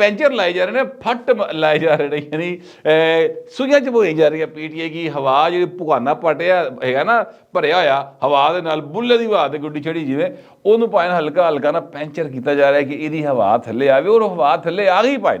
Puncture ਲਾਏ ਜਾ ਰਹੇ ਨੇ, ਫੱਟ ਲਾਏ ਜਾ ਰਹੇ ਨੇ, ਯਾਨੀ ਸੂਈਆਂ ਚ ਬੋਈ ਜਾ ਰਹੀ ਹੈ ਪੀਟੀਆਈ ਦੀ ਹਵਾ। ਜਿਹੜੀ ਭੁਗਾਨਾ ਪਟਿਆ ਹੈਗਾ ਨਾ, ਭਰਿਆ ਹੋਇਆ ਹਵਾ ਦੇ ਨਾਲ, ਬੁੱਲੇ ਦੀ ਹਵਾ ਤੇ ਗੁੱਡੀ ਚੜੀ ਜਿਵੇਂ, ਉਹਨੂੰ ਭਾਵੇਂ ਹਲਕਾ ਹਲਕਾ ਨਾ ਪੈਂਚਰ ਕੀਤਾ ਜਾ ਰਿਹਾ ਕਿ ਇਹਦੀ ਹਵਾ ਥੱਲੇ ਆਵੇ, ਔਰ ਹਵਾ ਥੱਲੇ ਆ ਗਈ ਭਾਵੇਂ।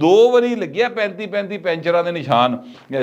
2 ਵਾਰੀ ਲੱਗਿਆ 35 ਪੈਂਚਰਾਂ ਦੇ ਨਿਸ਼ਾਨ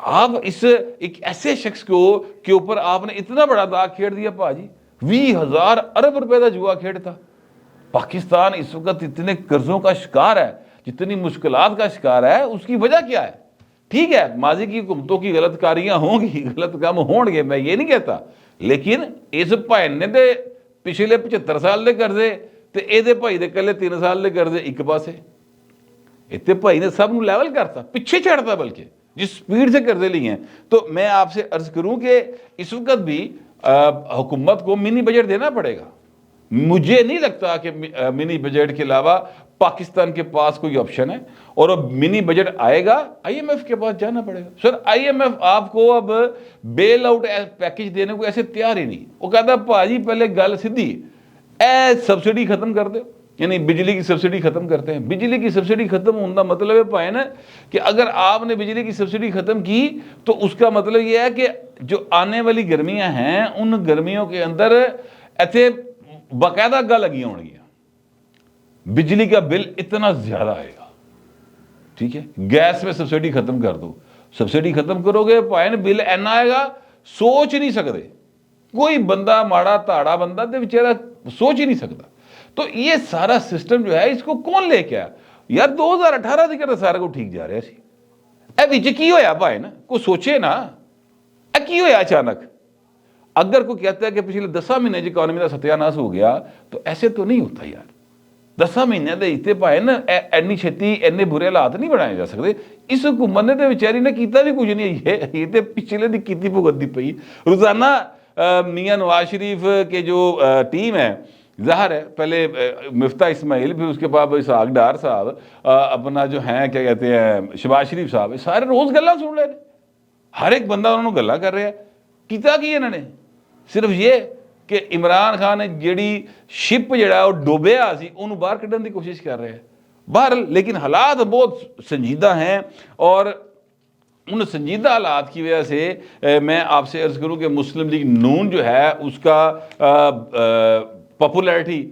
آپ اس ایک ایسے شخص کو کے اوپر آپ نے اتنا بڑا داغ کھیڑ دیا پاجی. 20,000 ارب روپے کا جوا کھیڑ تھا. پاکستان اس وقت اتنے قرضوں کا شکار ہے, جتنی مشکلات کا شکار ہے, اس کی وجہ کیا ہے؟ ٹھیک ہے ماضی کی حکومتوں کی غلط کاریاں ہوں گی, غلط کام ہون گے, میں یہ نہیں کہتا, لیکن اس بھائی نے دے پچھلے 75 سال دے قرضے تے اے دے بھائی دے کلے 3 سال دے قرضے ایک پاسے. اتنے بھائی نے سب نو لیول کرتا, پیچھے چھڑتا, بلکہ جس سپیڈ سے قرضے لیے ہیں. تو میں آپ سے عرض کروں کہ اس وقت بھی حکومت کو منی بجٹ دینا پڑے گا. مجھے نہیں لگتا کہ منی بجٹ کے علاوہ پاکستان کے پاس کوئی آپشن ہے, اور اب منی بجٹ آئے گا آئی ایم ایف کے پاس جانا پڑے گا. سر آئی ایم ایف آپ کو اب بیل آؤٹ پیکج دینے کو ایسے تیار ہی نہیں. وہ کہتا پاجی پہلے گل سیدھی سبسڈی ختم کر دو, یعنی بجلی کی سبسڈی ختم کرتے ہیں. بجلی کی سبسڈی ختم ہونے کا مطلب ہے پائے نا کہ اگر آپ نے بجلی کی سبسڈی ختم کی تو اس کا مطلب یہ ہے کہ جو آنے والی گرمیاں ہیں ان گرمیوں کے اندر ایسے باقاعدہ گا لگی ہوں گی, بجلی کا بل اتنا زیادہ آئے گا. ٹھیک ہے, گیس میں سبسڈی ختم کر دو, سبسڈی ختم کرو گے پائن بل اینا آئے گا سوچ نہیں سکتے. کوئی بندہ ماڑا تاڑا بندہ تے بیچارہ سوچ ہی نہیں سکتا. تو یہ سارا سسٹم جو ہے اس کو کون لے کے آیا یار؟ 2018 دی کرتا سارا کو ٹھیک جا رہا سی. اے وچ کی ہویا بھائی نا, کوئی سوچے نا اے کی ہویا اچانک. اگر کوئی کہتا ہے کہ پچھلے 10 مہینے جو اکانومی کا ستیہ ناس ہو گیا, تو ایسے تو نہیں ہوتا یار. 10 مہینے دے اتے پائے نا اینی چھتی اینے برے حالات نہیں بنائے جا سکتے. اس حکومت نے تو بیچاری نے کیتا بھی کچھ نہیں ہے, یہ تو پچھلے دی کیتی بھگتی پئی. روزانہ میاں نواز شریف کے جو ٹیم ہے, ظاہر ہے پہلے مفتاح اسماعیل, پھر اس کے بعد اسحاق ڈار صاحب, اپنا جو ہیں کیا کہتے ہیں شہباز شریف صاحب, سارے روز گلاں سن رہے ہیں. ہر ایک بندہ انہوں نے گلاں کر رہا ہے. کیتا کی انہوں نے صرف یہ کہ عمران خان نے جیڑی شپ جڑا وہ ڈوبیا سی انہوں باہر کڈن دی کوشش کر رہے ہیں باہر. لیکن حالات بہت سنجیدہ ہیں, اور ان سنجیدہ حالات کی وجہ سے میں آپ سے عرض کروں کہ مسلم لیگ نون جو ہے اس کا پاپولیرٹی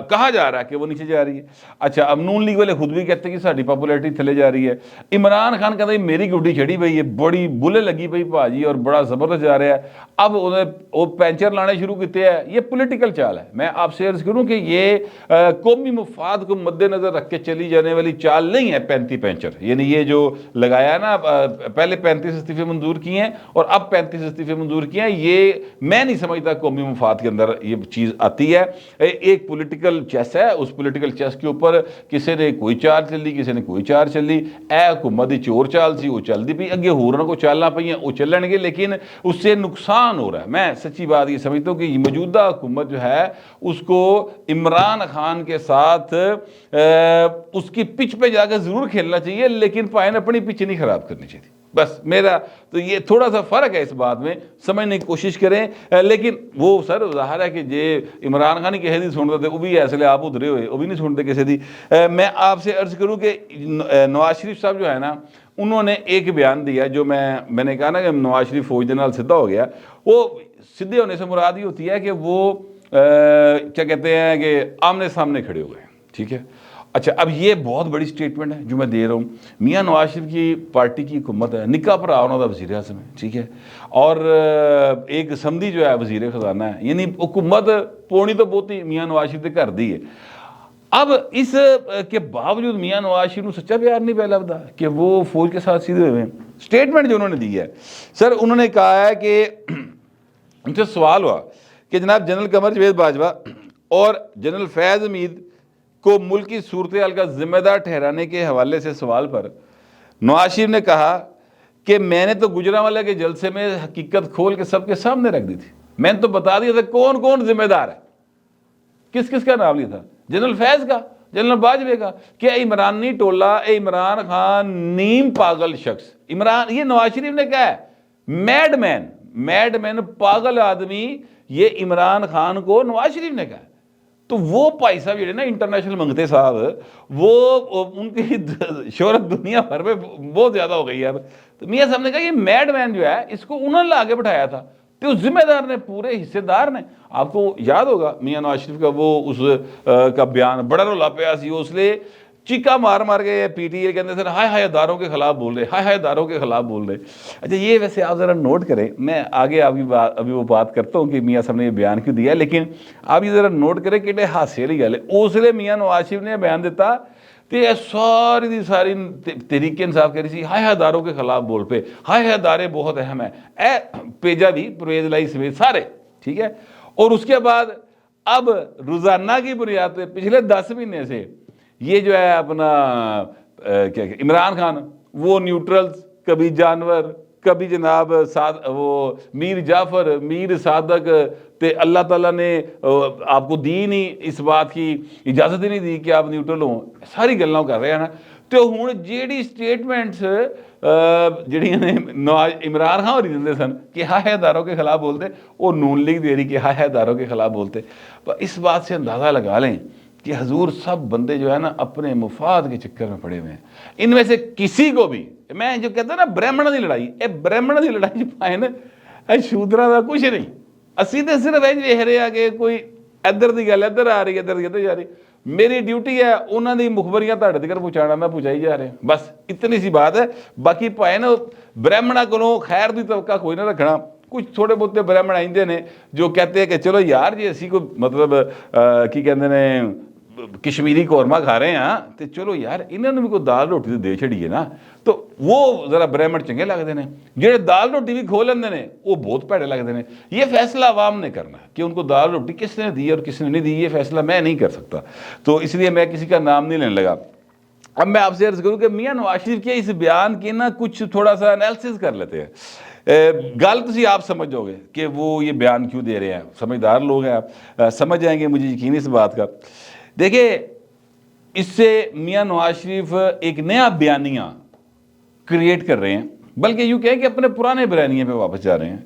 کہا جا رہا ہے کہ وہ نیچے جا رہی ہے. اچھا, اب نون لیگ والے خود بھی کہتے ہیں کہ ساری پاپولیرٹی تھلے جا رہی ہے. عمران خان کہتا ہے میری گڈی چڑھی پئی ہے, بڑی بلے لگی پئی بھاجی, اور بڑا زبردست جا رہا ہے. اب وہ پینچر لانے شروع کیتے ہیں. یہ پولیٹیکل چال ہے. میں آپ سے عرض کروں کہ یہ قومی مفاد کو مد نظر رکھ کے چلی جانے والی چال نہیں ہے 35 پینچر. یعنی یہ جو لگایا ہے نا, پہلے 35 استعفے منظور کیے ہیں اور اب 35 استعفے منظور کیے ہیں, یہ میں نہیں سمجھتا قومی مفاد کے اندر یہ چیز آتی ہے. ایک پولیٹیکل چیس ہے, اس پولیٹیکل چیس کے اوپر کسی نے کوئی چال چلی, کسی نے کوئی چال چلی. اے حکومت دی چور چال سی وہ چل دی پئی, اگے ہورنا کو چالنا پئی وہ چلن گے, لیکن اس سے نقصان ہو رہا ہے. میں سچی بات یہ سمجھتا ہوں کہ موجودہ حکومت جو ہے اس کو عمران خان کے ساتھ اس کی پچ پہ جا کے ضرور کھیلنا چاہیے, لیکن پائن اپنی پچ نہیں خراب کرنی چاہیے. بس میرا تو یہ تھوڑا سا فرق ہے اس بات میں, سمجھنے کی کوشش کریں. لیکن وہ سر ظاہر ہے کہ جے عمران خان کسی دی سنتے وہ بھی ایسے آپ ادھرے ہوئے, وہ بھی نہیں سنتے کسی دی. میں آپ سے عرض کروں کہ نواز شریف صاحب جو ہے نا, انہوں نے ایک بیان دیا جو میں نے کہا نا کہ نواز شریف فوج دے نال سدھا ہو گیا. وہ سدھے ہونے سے مراد یہ ہوتی ہے کہ وہ کیا کہتے ہیں کہ آمنے سامنے کھڑے ہو گئے. ٹھیک ہے. اچھا, اب یہ بہت بڑی سٹیٹمنٹ ہے جو میں دے رہا ہوں. میاں نواز شریف کی پارٹی کی حکومت ہے, نکاح پر آنا تھا وزیر اعظم ہے. ٹھیک ہے. اور ایک سمدھی جو ہے وزیر خزانہ ہے, یعنی حکومت پونی تو بہت ہی میاں نواز شریف کر دی ہے. اب اس کے باوجود میاں نواز شریف کو سچا پیار نہیں پہلا بتا کہ وہ فوج کے ساتھ سیدھے ہوئے. سٹیٹمنٹ جو انہوں نے دی ہے سر, انہوں نے کہا ہے کہ ان سے سوال ہوا کہ جناب جنرل قمر جاوید باجوہ اور جنرل فیض حمید کو ملک کی صورتحال کا ذمہ دار ٹھہرانے کے حوالے سے سوال پر نواز شریف نے کہا کہ میں نے تو گجرانوالہ کے جلسے میں حقیقت کھول کے سب کے سامنے رکھ دی تھی. میں نے تو بتا دیا تھا کون کون ذمہ دار ہے, کس کس کا نام لیا تھا. جنرل فیض کا, جنرل باجوے کا, کہ عمرانی ٹولہ, عمران خان نیم پاگل شخص. عمران, یہ نواز شریف نے کہا ہے میڈ مین پاگل آدمی, یہ عمران خان کو نواز شریف نے کہا. تو وہ بھائی صاحب جڑے نا انٹرنیشنل منگتے صاحب, وہ ان کی شہرت دنیا بھر میں بہت زیادہ ہو گئی ہے. تو میاں صاحب نے کہا یہ میڈ مین جو ہے اس کو انہوں نے آگے بٹھایا تھا, تو ذمہ دار نے, پورے حصے دار نے. آپ کو یاد ہوگا میاں نواز شریف کا وہ اس کا بیان بڑا رولا پیا سی, اس لیے چیکا مار مار کے پی ٹی اے کہتے سر ہائے ہائے اداروں کے خلاف بول رہے، ہائے ہائے اداروں کے خلاف بول رہے۔ اچھا یہ ویسے آپ ذرا نوٹ کریں، میں آگے ابھی وہ بات کرتا ہوں کہ میاں صاحب نے یہ بیان کیوں دیا، لیکن آپ یہ ذرا نوٹ کریں کہ ہاسے والی گل ہے۔ اس لیے میاں نواز شریف نے بیان دیتا تو یہ ساری دی ساری تحریک انصاف کہہ رہی سی ہائے ہائے اداروں کے خلاف بول پہ، ہائے ہائے ادارے بہت اہم ہے، اے پیجا بھی پرویز لائی سمیت سارے، ٹھیک ہے۔ اور اس کے بعد اب روزانہ کی بنیاد پہ پچھلے 10 مہینے سے یہ جو ہے اپنا کیا عمران خان وہ نیوٹرلز، کبھی جانور، کبھی جناب وہ میر جعفر، میر صادق، تے اللہ تعالیٰ نے آپ کو دی نہیں اس بات کی اجازت ہی نہیں دی کہ آپ نیوٹرل ہوں، ساری گلاں کر رہے ہیں نا۔ تو ہوں جیڑی سٹیٹمنٹس جڑی عمران خان ہوری دے سن کہ ہائے اداروں کے خلاف بولتے، وہ نون لیگ دے رہی کہ ہائے اداروں کے خلاف بولتے۔ اس بات سے اندازہ لگا لیں کہ حضور سب بندے جو ہے نا اپنے مفاد کے چکر میں پڑے ہوئے ہیں۔ ان میں سے کسی کو بھی، میں جو کہتا ہوں نا برہمن دی لڑائی، اے برہمن دی لڑائی پائے نا اے شودرا دا کچھ نہیں، اسی تے صرف یہ ویکھ رہے ہیں کہ کوئی ادھر دی گل ادھر آ رہی ہے، ادھر دی ادھر جا رہی، میری ڈیوٹی ہے انہوں دی مخبریاں تہاڈے تک پہنچانا، میں پہنچائی جا رہے ہیں، بس اتنی سی بات ہے۔ باقی پائے نا برہمنا کو خیر دی توقع کوئی نہ رکھنا۔ کچھ تھوڑے بہتے برہمن آئندے نے جو کہتے ہیں کہ چلو یار جی اسی کو مطلب کی کہندے نے کشمیری قورمہ کھا رہے ہیں تو چلو یار انہوں نے بھی کوئی دال روٹی دے چھڑیے نا، تو وہ ذرا برہمن چنگے لگتے ہیں۔ جہے دال روٹی بھی کھو لیندے نے وہ بہت بھڑے لگتے ہیں۔ یہ فیصلہ عوام نے کرنا ہے کہ ان کو دال روٹی کس نے دی اور کس نے نہیں دی، یہ فیصلہ میں نہیں کر سکتا، تو اس لیے میں کسی کا نام نہیں لینے لگا۔ اب میں آپ سے عرض کروں کہ میاں نواز شریف کے اس بیان کی نا کچھ تھوڑا سا انالیسس کر لیتے ہیں۔ گل تسی آپ سمجھ جاؤ گے کہ وہ یہ بیان کیوں دے رہے ہیں، سمجھدار لوگ ہیں آپ سمجھ جائیں گے، مجھے یقین اس بات کا۔ دیکھیں اس سے میاں نواز شریف ایک نیا بیانیہ کریٹ کر رہے ہیں، بلکہ یوں کہیں کہ اپنے پرانے بیانیے پہ واپس جا رہے ہیں۔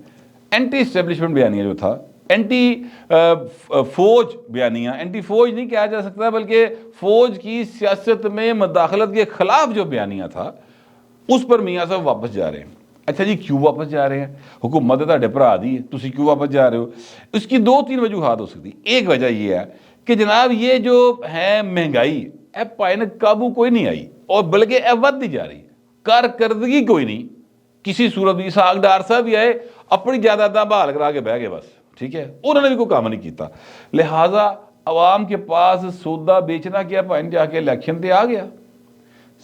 اینٹی اسٹیبلشمنٹ بیانیہ جو تھا، اینٹی فوج بیانیہ، اینٹی فوج نہیں کہا جا سکتا بلکہ فوج کی سیاست میں مداخلت کے خلاف جو بیانیہ تھا اس پر میاں صاحب واپس جا رہے ہیں۔ اچھا جی کیوں واپس جا رہے ہیں؟ حکومت تہاڈے بھرا دی ہے، تسی کیوں واپس جا رہے ہو؟ اس کی 2-3 وجوہات ہو سکتی۔ ایک وجہ یہ ہے کہ جناب یہ جو ہے مہنگائی اے پائے نے قابو کوئی نہیں آئی، اور بلکہ اے ود دی جا رہی، کارکردگی کوئی نہیں کسی صورت بھی۔ اسحاق ڈار صاحب بھی آئے اپنی جائیداداں بحال کرا کے بہ گئے بس، ٹھیک ہے، انہوں نے بھی کوئی کام نہیں کیتا، لہٰذا عوام کے پاس سودا بیچنا کیا پائے جا کے الیکشن تے آ گیا۔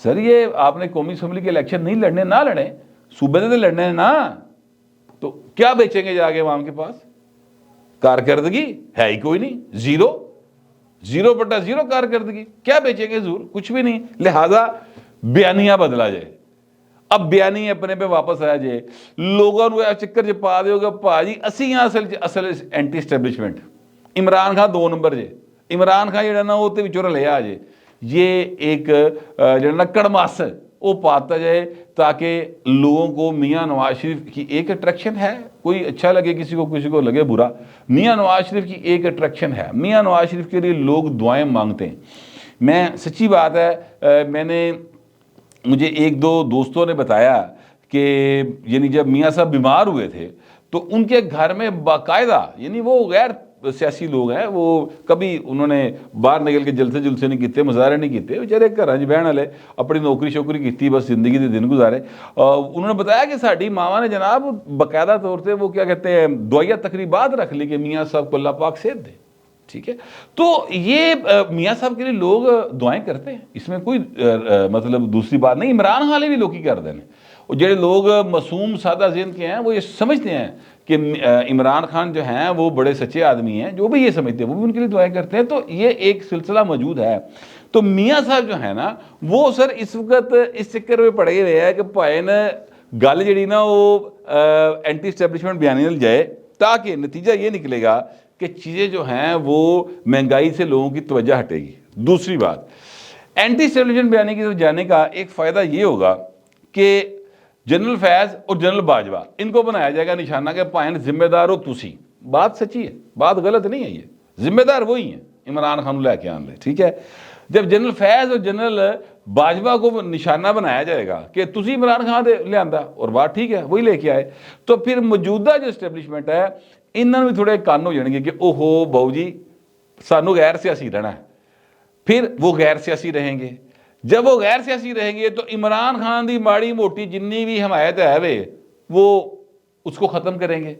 سر یہ آپ نے قومی اسمبلی کے الیکشن نہیں لڑنے، نہ لڑیں، صوبے دے لڑنے ہیں نا، تو کیا بیچیں گے جا کے عوام کے پاس؟ کارکردگی ہے ہی کوئی نہیں، زیرو کارکردگی، کیا بیچیں گے حضور؟ کچھ بھی نہیں، لہذا بیانیہ بدلا جائے۔ اب بیانیہ اپنے پہ واپس آیا جائے، لوگوں کو چکر چ پا دیو گا پا جی اسی ہاں اصل anti establishment, Imran Khan 2 number جے، عمران خان جڑا نا وہ تے وچوں رلیا آ جائے، یہ ایک جڑا نا کڑماس وہ پاتا جائے تاکہ لوگوں کو میاں نواز شریف کی ایک اٹریکشن ہے، کوئی اچھا لگے کسی کو لگے برا، میاں نواز شریف کی ایک اٹریکشن ہے، میاں نواز شریف کے لیے لوگ دعائیں مانگتے ہیں۔ میں سچی بات ہے، مجھے 1-2 دوستوں نے بتایا کہ یعنی جب میاں صاحب بیمار ہوئے تھے تو ان کے گھر میں باقاعدہ، یعنی وہ غیر سیاسی لوگ ہیں، وہ کبھی انہوں نے باہر نکل کے جلسے نہیں کیتے، مظاہرے نہیں کیتے، بیچارے گھراں وچ بہن والے اپنی نوکری شوکری کیتی، بس زندگی دے دن گزارے۔ انہوں نے بتایا کہ ساڈی ماواں نے جناب باقاعدہ طور سے وہ کیا کہتے ہیں دعائیہ تقریبات رکھ لی کہ میاں صاحب کو اللہ پاک صحت دے، ٹھیک ہے۔ تو یہ میاں صاحب کے لیے لوگ دعائیں کرتے ہیں، اس میں کوئی مطلب دوسری بات نہیں۔ عمران خان بھی لوگ کی کر دیں، جڑے لوگ معصوم سادہ ذہن کے ہیں وہ یہ سمجھتے ہیں کہ عمران خان جو ہیں وہ بڑے سچے آدمی ہیں، جو بھی یہ سمجھتے ہیں وہ بھی ان کے لیے دعائیں کرتے ہیں، تو یہ ایک سلسلہ موجود ہے۔ تو میاں صاحب جو ہے نا وہ سر اس وقت اس چکر میں پڑے ہوئے ہیں کہ پائے نا گل جڑی نا وہ اینٹی اسٹیبلشمنٹ بیانیہ جائے، تاکہ نتیجہ یہ نکلے گا کہ چیزیں جو ہیں وہ مہنگائی سے لوگوں کی توجہ ہٹے گی۔ دوسری بات، اینٹی اسٹیبلشمنٹ بیانیہ کی طرف جانے کا ایک فائدہ یہ ہوگا کہ جنرل فیض اور جنرل باجوہ ان کو بنایا جائے گا نشانہ کہ پائن ذمہ دار ہو تسی۔ بات سچی ہے، بات غلط نہیں ہے، یہ ذمہ دار وہی ہیں عمران خان لے کے آن لے، ٹھیک ہے۔ جب جنرل فیض اور جنرل باجوہ کو نشانہ بنایا جائے گا کہ تسی عمران خان دے لے آندا، اور بات ٹھیک ہے وہی لے کے آئے، تو پھر موجودہ جو اسٹیبلشمنٹ ہے انہوں نے بھی تھوڑے کان ہو جائیں گے کہ اوہو بہو جی سانو غیر سیاسی رہنا ہے، پھر وہ غیر سیاسی رہیں گے۔ جب وہ غیر سیاسی رہیں گے تو عمران خان دی ماڑی موٹی جنی بھی حمایت ہے وے وہ اس کو ختم کریں گے.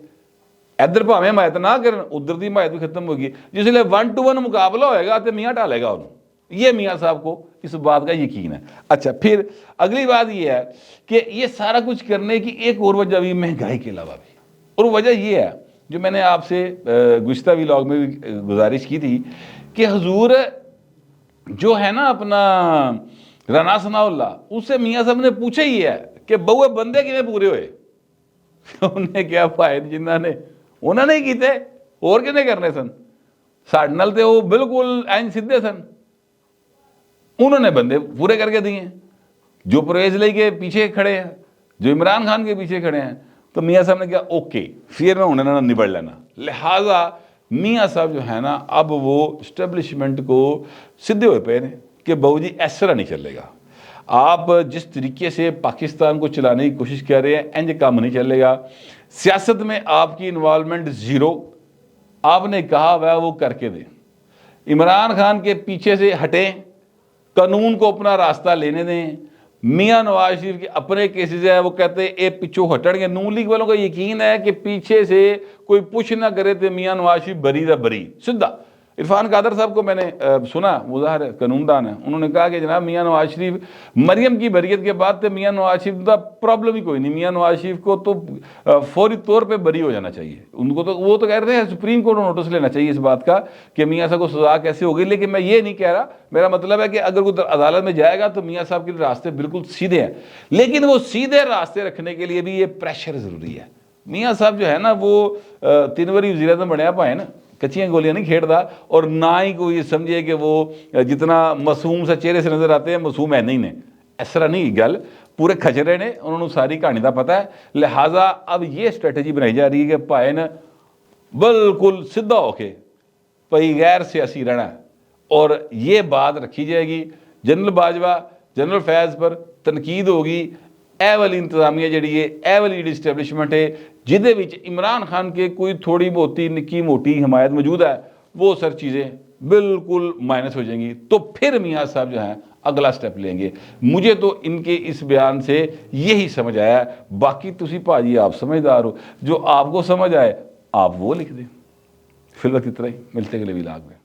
ادھر بھاویں حمایت نہ کرن ادھر دی حمایت بھی ختم ہوگی, جس لیے 1 to 1 مقابلہ ہوئے گا تو میاں ڈالے گا انہوں. یہ میاں صاحب کو اس بات کا یقین ہے. اچھا پھر اگلی بات یہ ہے کہ یہ سارا کچھ کرنے کی ایک اور وجہ بھی مہنگائی کے علاوہ بھی, اور وجہ یہ ہے جو میں نے آپ سے گزشتہ ویلاگ میں بھی گزارش کی تھی کہ حضور جو ہے نا اپنا رانا ثناء اللہ, اس سے میاں صاحب نے پوچھا ہی ہے کہ بہوے بندے کیویں پورے ہوئے. انہیں کیا فائد جنہ نے انہوں نے ہی کیتے اور کنے کرنے سن, ساڈے نال تے وہ بالکل این سیدھے سن, انہوں نے بندے پورے کر کے دیے جو پرویز لے کے پیچھے کھڑے ہیں, جو عمران خان کے پیچھے کھڑے ہیں. تو میاں صاحب نے کہا اوکے پھر میں انہوں نے نبڑ لینا. لہٰذا میاں صاحب جو ہے نا اب وہ اسٹیبلشمنٹ کو سدھے ہوئے پے ہیں کہ بہو جی اس طرح نہیں چلے گا, آپ جس طریقے سے پاکستان کو چلانے کی کوشش کر رہے ہیں انج کام نہیں چلے گا. سیاست میں آپ کی انوالومنٹ زیرو, آپ نے کہا ہوا وہ کر کے دیں. عمران خان کے پیچھے سے ہٹیں, قانون کو اپنا راستہ لینے دیں. میاں نواز شریف کے اپنے کیسز ہیں وہ کہتے ہیں اے پچھو ہٹن گے. نون لیگ والوں کا یقین ہے کہ پیچھے سے کوئی پوچھ نہ کرے تو میاں نواز شریف بری دا بری سدھا. عرفان قادر صاحب کو میں نے سنا, مظاہر قانون دان ہے, انہوں نے کہا کہ جناب میاں نواز شریف مریم کی بریت کے بعد تو میاں نواز شریف کا پرابلم ہی کوئی نہیں, میاں نواز شریف کو تو فوری طور پہ بری ہو جانا چاہیے. ان کو تو وہ تو کہہ رہے ہیں سپریم کورٹ کو نوٹس لینا چاہیے اس بات کا کہ میاں صاحب کو سزا کیسے ہوگی. لیکن میں یہ نہیں کہہ رہا, میرا مطلب ہے کہ اگر کوئی عدالت میں جائے گا تو میاں صاحب کے راستے بالکل سیدھے ہیں, لیکن وہ سیدھے راستے رکھنے کے لیے بھی یہ پریشر ضروری ہے. میاں صاحب جو ہے نا وہ 3 باری وزیر اعظم بنیا پائے نا, کچیاں گولیاں نہیں کھیڑتا, اور نہ ہی کوئی یہ سمجھے کہ وہ جتنا معصوم سا چہرے سے نظر آتے ہیں معصوم ہے نہیں نے. اس طرح نہیں گل, پورے کھچرے نے, انہوں نے ساری کہانی کا پتہ ہے. لہٰذا اب یہ اسٹریٹجی بنائی جا رہی ہے کہ پائے نا بالکل سدھا ہو کے بھائی غیر سیاسی رہنا ہے, اور یہ بات رکھی جائے گی جنرل باجوہ جنرل فیض پر تنقید ہوگی. اے والی انتظامیہ جڑی ہے, اے والی جڑی اسٹیبلشمنٹ ہے جہدے وچ عمران خان کے کوئی تھوڑی بہتی نکی موٹی حمایت موجود ہے, وہ سر چیزیں بالکل مائنس ہو جائیں گی. تو پھر میاں صاحب جو ہیں اگلا سٹیپ لیں گے. مجھے تو ان کے اس بیان سے یہی سمجھ آیا. باقی تسی بھاجی آپ سمجھدار ہو, جو آپ کو سمجھ آئے آپ وہ لکھ دیں. فی الوقت اتنا ہی, ملتے ہیں اگلے ولاگ میں.